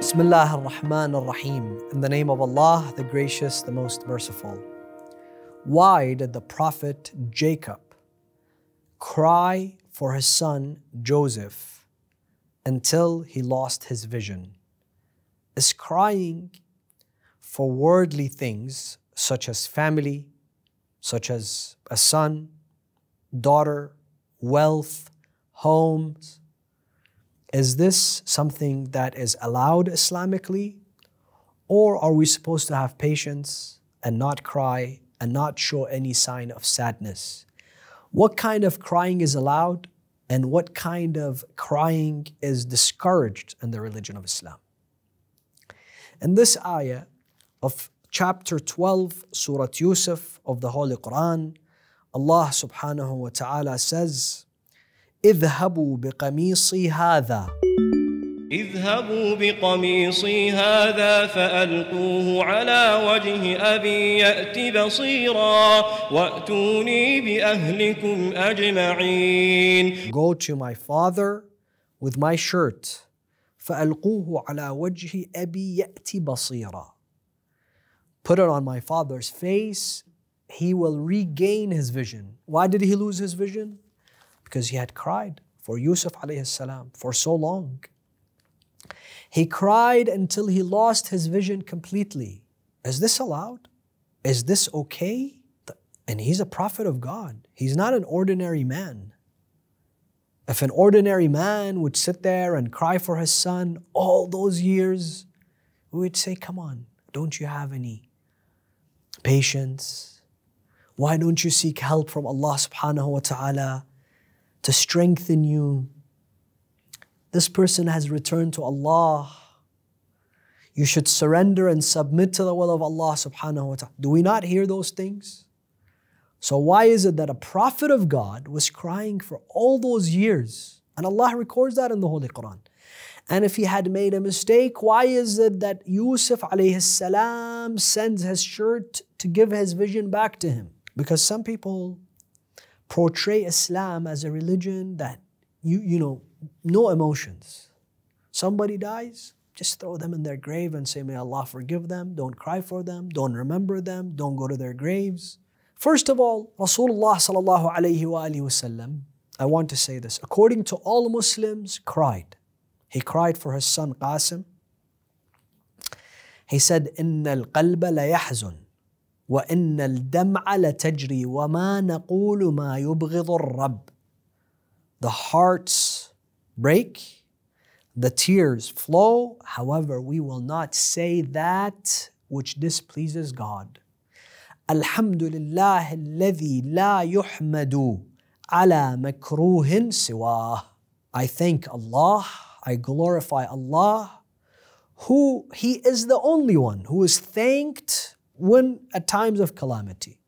Bismillah ar-Rahman ar-Rahim. In the name of Allah, the Gracious, the Most Merciful. Why did the Prophet Jacob cry for his son Joseph until he lost his vision? Is crying for worldly things such as family, such as a son, daughter, wealth, homes, is this something that is allowed Islamically? Or are we supposed to have patience and not cry and not show any sign of sadness? What kind of crying is allowed and what kind of crying is discouraged in the religion of Islam? In this ayah of chapter 12, Surah Yūsuf of the Holy Qur'an, Allah subhanahu wa ta'ala says, اذهبوا بقميصي هذا اذهبوا بقميصي هذا فألقوه على وجه أبي يأت بصيرا وأتوني بأهلكم أجمعين. Go to my father with my shirt. فألقوه على وجه أبي يأت بصيرا. Put it on my father's face, he will regain his vision. Why did he lose his vision? Because he had cried for Yusuf alayhi salam for so long. He cried until he lost his vision completely. Is this allowed? Is this okay? And he's a prophet of God. He's not an ordinary man. If an ordinary man would sit there and cry for his son all those years, we would say, come on, don't you have any patience? Why don't you seek help from Allah subhanahu wa ta'ala to strengthen you? This person has returned to Allah. You should surrender and submit to the will of Allah subhanahu wa ta'ala. Do we not hear those things? So why is it that a prophet of God was crying for all those years? And Allah records that in the Holy Quran. And if he had made a mistake, why is it that Yusuf alayhi salam sends his shirt to give his vision back to him? Because some people portray Islam as a religion that, no emotions. Somebody dies, just throw them in their grave and say, may Allah forgive them. Don't cry for them. Don't remember them. Don't go to their graves. First of all, Rasulullah sallallahu alayhi wa alihi wasallam, I want to say this, according to all Muslims, cried. He cried for his son Qasim. He said, إِنَّ الْقَلْبَ لَيَحْزُنُ وَإِنَّ الْدَمْعَ لَتَجْرِي وَمَا نَقُولُ مَا يُبْغِضُ الرَّبِّ. The hearts break, the tears flow, however, we will not say that which displeases God. Alhamdulillah alladhi la yuhmadu ala makruhin siwah. I thank Allah, I glorify Allah, who He is the only one who is thanked when at times of calamity.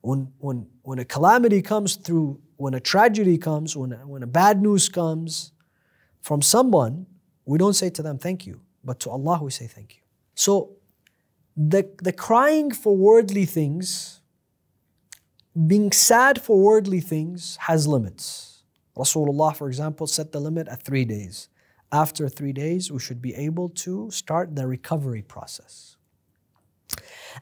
When a calamity comes through, when a tragedy comes, when a bad news comes from someone, we don't say to them thank you, but to Allah we say thank you. So the crying for worldly things, being sad for worldly things has limits. Rasulullah, for example, set the limit at 3 days. After 3 days, we should be able to start the recovery process.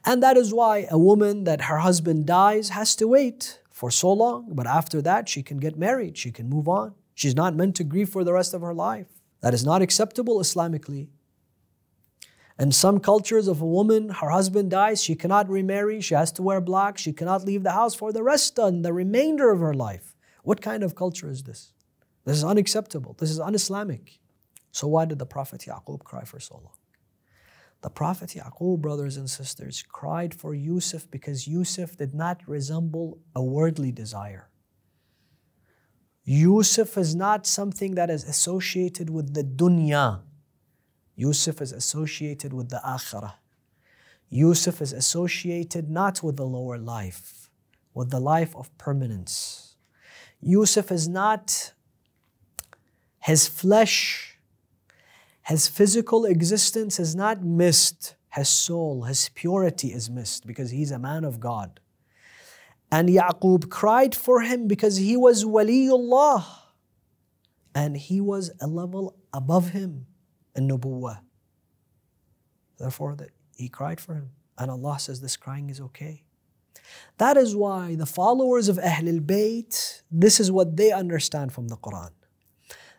And that is why a woman that her husband dies has to wait for so long, but after that she can get married, she can move on. She's not meant to grieve for the rest of her life. That is not acceptable Islamically. In some cultures, if a woman, her husband dies, she cannot remarry, she has to wear black, she cannot leave the house for the rest and the remainder of her life. What kind of culture is this? This is unacceptable, this is un-Islamic. So why did the Prophet Yaqub cry for so long? The Prophet Yaqub, brothers and sisters, cried for Yusuf because Yusuf did not resemble a worldly desire. Yusuf is not something that is associated with the dunya. Yusuf is associated with the akhirah. Yusuf is associated not with the lower life, with the life of permanence. Yusuf is not his flesh. His physical existence is not missed. His soul, his purity is missed because he's a man of God. And Yaqub cried for him because he was Waliullah. And he was a level above him in Nubuwwah. Therefore, he cried for him. And Allah says this crying is okay. That is why the followers of Ahlul Bayt, this is what they understand from the Qur'an.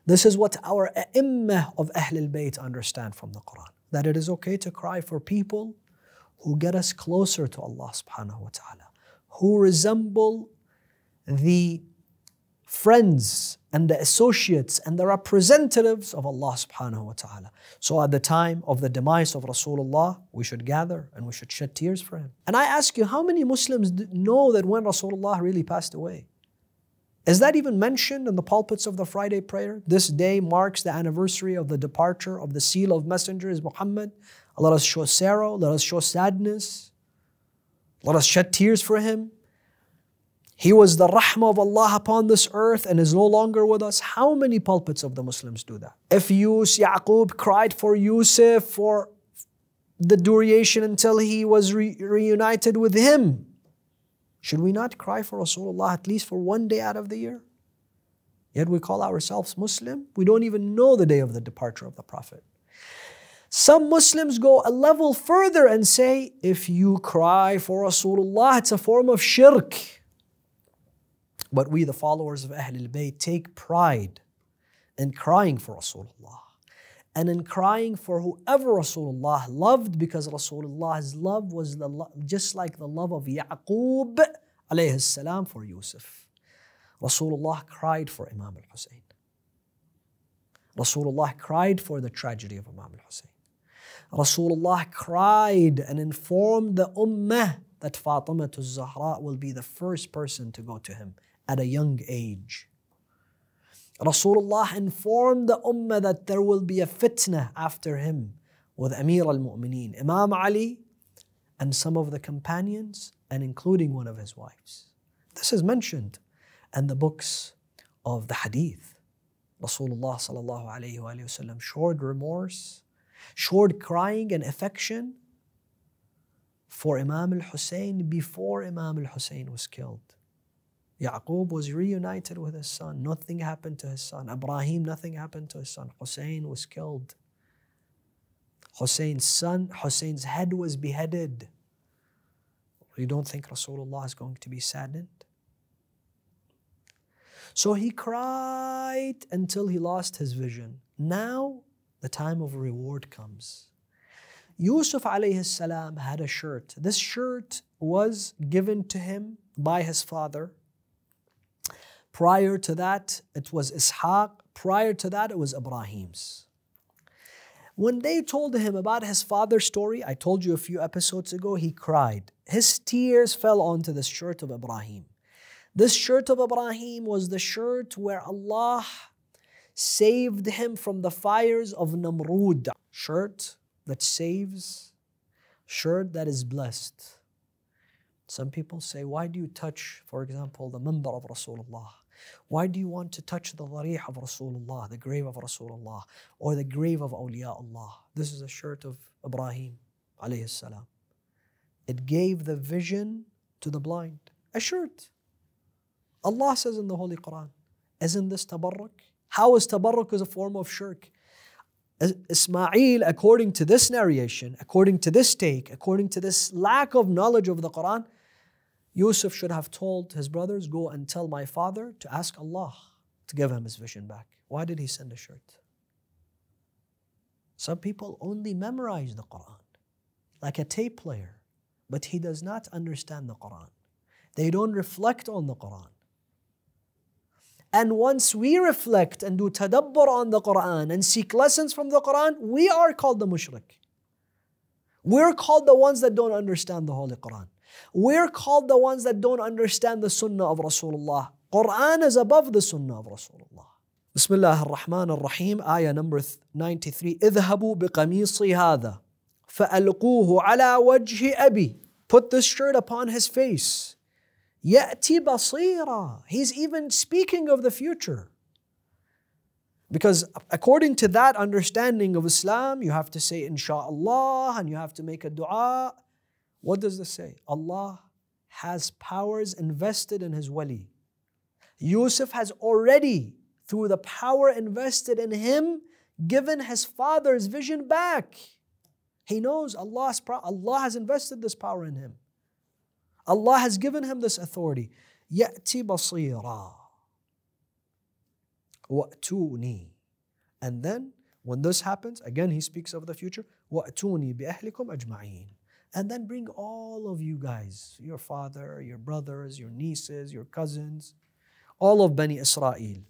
This is what our A'immah of Ahlul Bayt understand from the Qur'an. That it is okay to cry for people who get us closer to Allah subhanahu wa ta'ala, who resemble the friends and the associates and the representatives of Allah subhanahu wa ta'ala. So at the time of the demise of Rasulullah, we should gather and we should shed tears for him. And I ask you, how many Muslims know that when Rasulullah really passed away? Is that even mentioned in the pulpits of the Friday prayer? This day marks the anniversary of the departure of the seal of messengers, Muhammad. Let us show sorrow, let us show sadness. Let us shed tears for him. He was the rahmah of Allah upon this earth and is no longer with us. How many pulpits of the Muslims do that? If Yaqub cried for Yūsuf for the duration until he was reunited with him, should we not cry for Rasulullah at least for one day out of the year? Yet we call ourselves Muslim. We don't even know the day of the departure of the Prophet. Some Muslims go a level further and say, if you cry for Rasulullah, it's a form of shirk. But we, the followers of Ahlul Bayt, take pride in crying for Rasulullah and in crying for whoever Rasulullah loved, because Rasulullah's love was just like the love of Yaqub alayhi salam for Yūsuf. Rasulullah cried for Imam al-Hussein. Rasulullah cried for the tragedy of Imam al-Hussein. Rasulullah cried and informed the ummah that Fatima al-Zahra will be the first person to go to him at a young age. Rasulullah informed the ummah that there will be a fitna after him with Amir al-Mu'mineen, Imam Ali, and some of the companions, and including one of his wives. This is mentioned in the books of the hadith. Rasulullah sallallahu alayhi wa sallam showed remorse, showed crying and affection for Imam al-Hussein before Imam al-Hussein was killed. Yaqub was reunited with his son. Nothing happened to his son. Ibrahim, nothing happened to his son. Hussein was killed. Hussein's head was beheaded. You don't think Rasulullah is going to be saddened? So he cried until he lost his vision. Now the time of reward comes. Yūsuf alayhi salam had a shirt. This shirt was given to him by his father. Prior to that, it was Ishaq. Prior to that, it was Ibrahim's. When they told him about his father's story, I told you a few episodes ago, he cried. His tears fell onto this shirt of Ibrahim. This shirt of Ibrahim was the shirt where Allah saved him from the fires of Namrud. Shirt that saves, shirt that is blessed. Some people say, why do you touch, for example, the minbar of Rasulullah? Why do you want to touch the dharih of Rasulullah, the grave of Rasulullah, or the grave of awliya Allah? This is a shirt of Ibrahim alayhi salam. It gave the vision to the blind. A shirt. Allah says in the Holy Quran, isn't this tabarruk? How is tabarruk as a form of shirk? Ismail, according to this narration, according to this take, according to this lack of knowledge of the Quran, Yūsuf should have told his brothers, go and tell my father to ask Allah to give him his vision back. Why did he send a shirt? Some people only memorize the Quran like a tape player, but he does not understand the Quran. They don't reflect on the Quran. And once we reflect and do tadabbur on the Quran and seek lessons from the Quran, we are called the mushrik. We're called the ones that don't understand the Holy Quran. We're called the ones that don't understand the Sunnah of Rasulullah. Quran is above the Sunnah of Rasulullah. Bismillah ar-Rahman ar-Rahim, ayah number 93. اذهبوا بقميصي هذا فألقوه على وجه أبي. Put this shirt upon his face. يأتي بصيرا. He's even speaking of the future. Because according to that understanding of Islam, you have to say insha'Allah and you have to make a dua. What does this say? Allah has powers invested in his wali. Yūsuf has already, through the power invested in him, given his father's vision back. He knows Allah has invested this power in him. Allah has given him this authority. يَأْتِ بَصِيرًا وَأْتُونِي. And then, when this happens, again he speaks of the future. وَأْتُونِي بِأَهْلِكُمْ أَجْمَعِينَ. And then bring all of you guys, your father, your brothers, your nieces, your cousins, all of Bani Israel.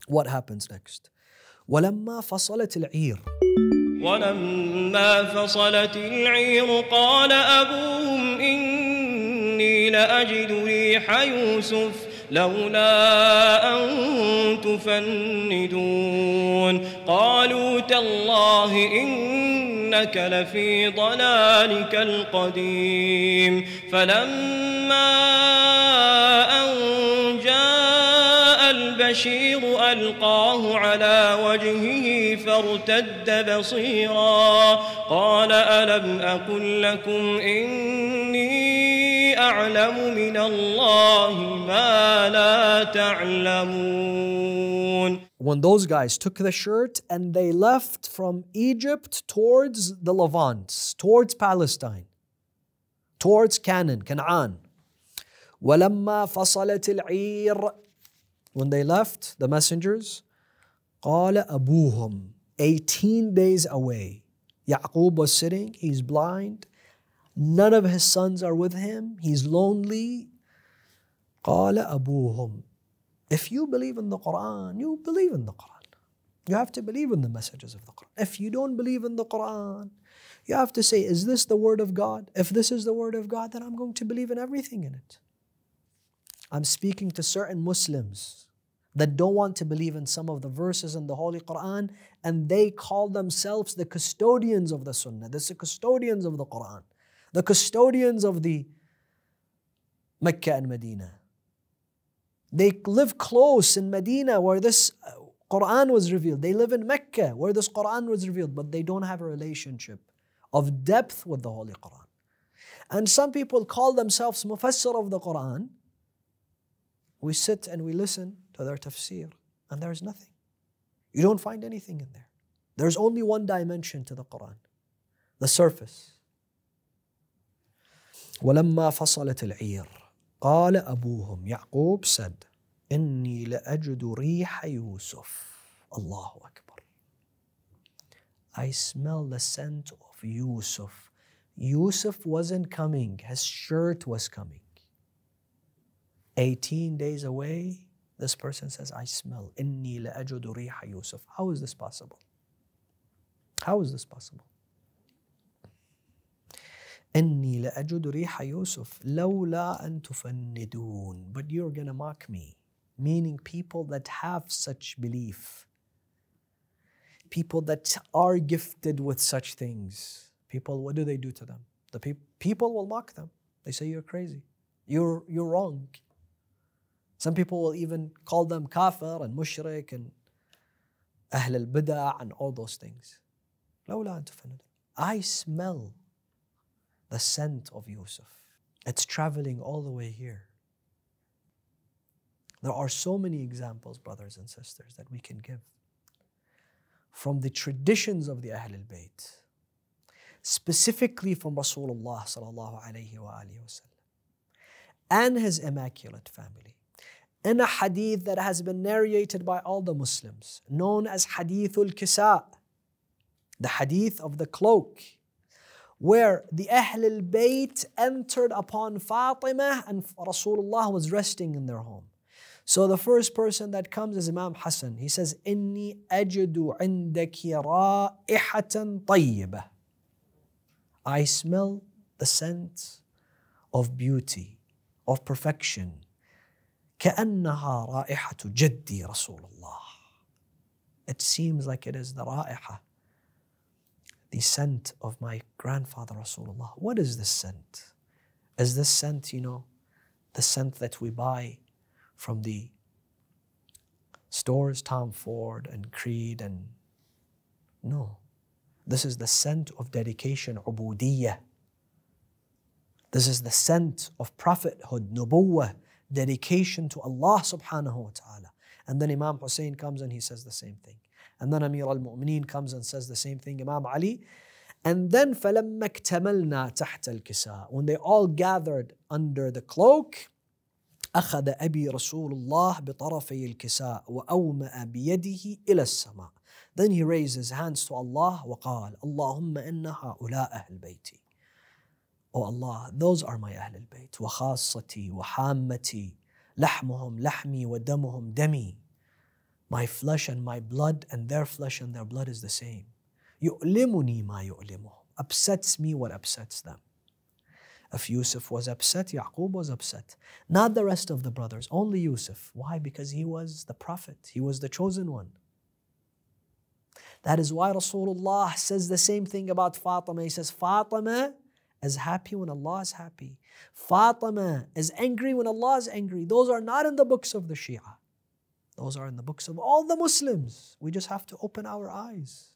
What happens next? وَلَمَّا فَصَلَتِ الْعِيرُ. ولما فصلت العير قال أبوهم إني لأجد ريح يوسف لولا أن تفندون قالوا تالله إنك لفي ضلالك القديم فلما أن جاء البشير ألقاه على وجهه فارتد بصيرا قال ألم أقل لكم إني أعلم من الله ما لا تعلمون. When those guys took the shirt and they left from Egypt towards the Levant, towards Palestine, towards Canaan. وَلَمَّا فَصَلَتِ الْعِيرُ. When they left, the messengers, قَالَ أَبُوهُمْ. 18 days away. Yaqub was sitting, he's blind. None of his sons are with him. He's lonely. قَالَ أَبُوهُمْ. If you believe in the Qur'an, you believe in the Qur'an. You have to believe in the messages of the Qur'an. If you don't believe in the Qur'an, you have to say, is this the word of God? If this is the word of God, then I'm going to believe in everything in it. I'm speaking to certain Muslims that don't want to believe in some of the verses in the Holy Qur'an, and they call themselves the custodians of the Sunnah, the custodians of the Qur'an, the custodians of the Mecca and Medina. They live close in Medina where this Qur'an was revealed. They live in Mecca where this Qur'an was revealed, but they don't have a relationship of depth with the Holy Qur'an. And some people call themselves mufassir of the Qur'an. We sit and we listen to their tafsīr, and there's nothing. You don't find anything in there. There's only one dimension to the Qur'an, the surface. وَلَمَّا فَصَلَتِ الْعِيرُ قَالَ أَبُوهُمْ. Yaqub said, إِنِّي لَأَجُدُ رِيحَ يُوسُف. Allahu Akbar. I smell the scent of Yusuf. Yusuf wasn't coming, his shirt was coming. 18 days away, this person says, I smell. إِنِّي لَأَجُدُ رِيحَ يُوسُف. How is this possible? How is this possible? إِنِّي لَأَجُدُ رِيحَ يُوسُف لَوْلَا أَن تُفَنِّدُونَ. But you're going to mock me. Meaning people that have such belief. People that are gifted with such things. People, what do they do to them? The people will mock them. They say, you're crazy. You're wrong. Some people will even call them kafir and mushrik and ahl al-bid'ah and all those things. لَوْلَا أَن تُفَنِّدُونَ. I smell the scent of Yusuf. It's traveling all the way here. There are so many examples, brothers and sisters, that we can give from the traditions of the Ahl al-Bayt, specifically from Rasulullah sallallahu alayhi wa sallam and his immaculate family, in a hadith that has been narrated by all the Muslims, known as Hadithul Kisa, the hadith of the cloak, where the Ahl al-Bayt entered upon Fatima and Rasulullah was resting in their home. So the first person that comes is Imam Hassan. He says, إِنِّي أَجِدُ عِنْدَكِ رَائِحَةً طَيِّبَةً. I smell the scent of beauty, of perfection. كَأَنَّهَا رَائِحَةُ جَدِّي رَسُولُ اللَّهِ. It seems like it is the ra'iha, the scent of my grandfather Rasulullah. What is this scent? Is this scent, the scent that we buy from the stores, Tom Ford and Creed and... No. This is the scent of dedication, ubudiyyah. This is the scent of prophethood, nubuwwah, dedication to Allah subhanahu wa ta'ala. And then Imam Hussein comes and he says the same thing. And then Amir al-Mu'mineen comes and says the same thing, Imam Ali. And then فَلَمَّا اكْتَمَلْنَا تَحْتَ الْكِسَاءِ, when they all gathered under the cloak, أخذ أبي رسول الله بطرفي الكساء وأومأ بيده إلى السماء. Then he raised his hands to Allah وقال اللهم إن هؤلاء أهل بيتي. Oh Allah, those are my أهل البيت وخاصتي وحامتي لحمهم لحمي ودمهم دمي. My flesh and my blood and their flesh and their blood is the same. يؤلمني ما يؤلمهم. Upsets me what upsets them. If Yusuf was upset, Yaqub was upset. Not the rest of the brothers, only Yusuf. Why? Because he was the prophet. He was the chosen one. That is why Rasulullah says the same thing about Fatima. He says, Fatima is happy when Allah is happy. Fatima is angry when Allah is angry. Those are not in the books of the Shia. Those are in the books of all the Muslims. We just have to open our eyes.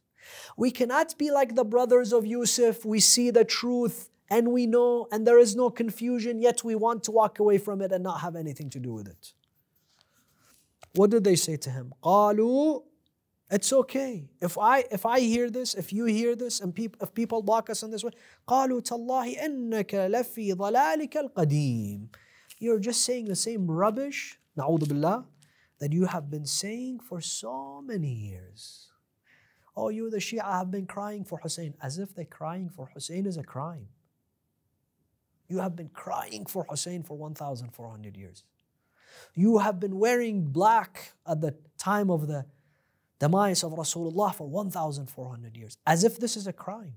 We cannot be like the brothers of Yusuf. We see the truth and we know and there is no confusion, yet we want to walk away from it and not have anything to do with it. What did they say to him? قالوا, it's okay. If I hear this, if you hear this, and if people block us in this way, قالوا تالله إنك لفي ضلالك القديم. You're just saying the same rubbish, نعوذ بالله, that you have been saying for so many years. Oh, you the Shia have been crying for Hussein, as if the crying for Hussein is a crime. You have been crying for Hussein for 1,400 years. You have been wearing black at the time of the demise of Rasulullah for 1,400 years. As if this is a crime.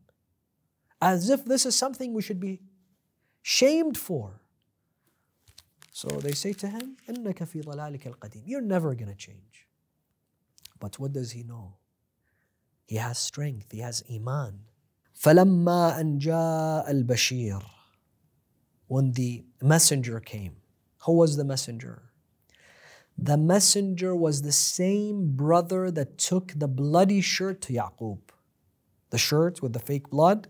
As if this is something we should be shamed for. So they say to him, إِنَّكَ فِي ضَلَالِكَ الْقَدِيمِ. You're never going to change. But what does he know? He has strength, he has iman. فَلَمَّا أَنْ جَاءَ الْبَشِيرُ. When the messenger came. Who was the messenger? The messenger was the same brother that took the bloody shirt to Yaqub. The shirt with the fake blood.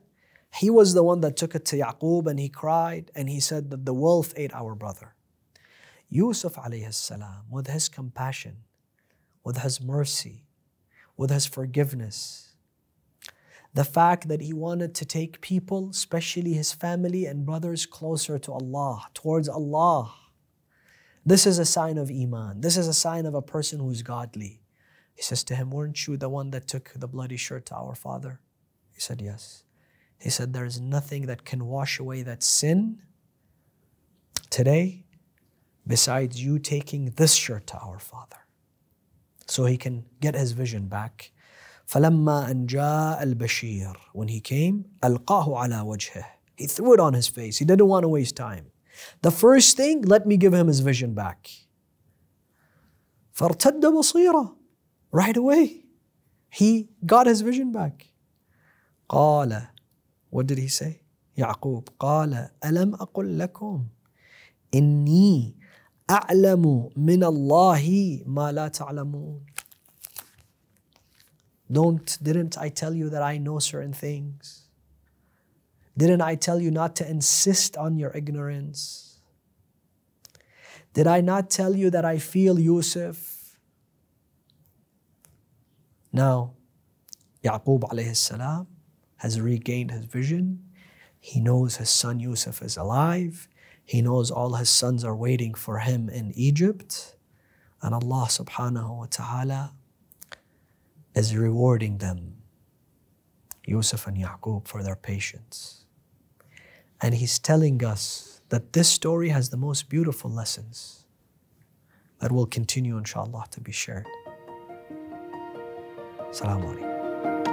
He was the one that took it to Yaqub and he cried and he said that the wolf ate our brother. Yusuf alayhi salam, with his compassion, with his mercy, with his forgiveness, the fact that he wanted to take people, especially his family and brothers, closer to Allah, towards Allah. This is a sign of iman. This is a sign of a person who's godly. He says to him, weren't you the one that took the bloody shirt to our father? He said, yes. He said, there is nothing that can wash away that sin today besides you taking this shirt to our father. So he can get his vision back. فَلَمَّا أَنْ جَاءَ الْبَشِيرُ. When he came, أَلْقَاهُ عَلَى وَجْهِهِ. He threw it on his face. He didn't want to waste time. The first thing, let me give him his vision back. فَارْتَدَّ بَصِيرًا. Right away, he got his vision back. قَالَ. What did he say? Yaqub. قَالَ أَلَمْ أَقُلْ لَكُمْ إِنِّي أَعْلَمُ مِنَ اللَّهِ مَا لَا تَعْلَمُونَ. Didn't I tell you that I know certain things? Didn't I tell you not to insist on your ignorance? Did I not tell you that I feel Yusuf? Now, Yaqub alayhi salam has regained his vision. He knows his son Yusuf is alive. He knows all his sons are waiting for him in Egypt. And Allah subhanahu wa ta'ala is rewarding them, Yusuf and Yaqub, for their patience. And he's telling us that this story has the most beautiful lessons that will continue inshallah to be shared. Assalamu alaikum.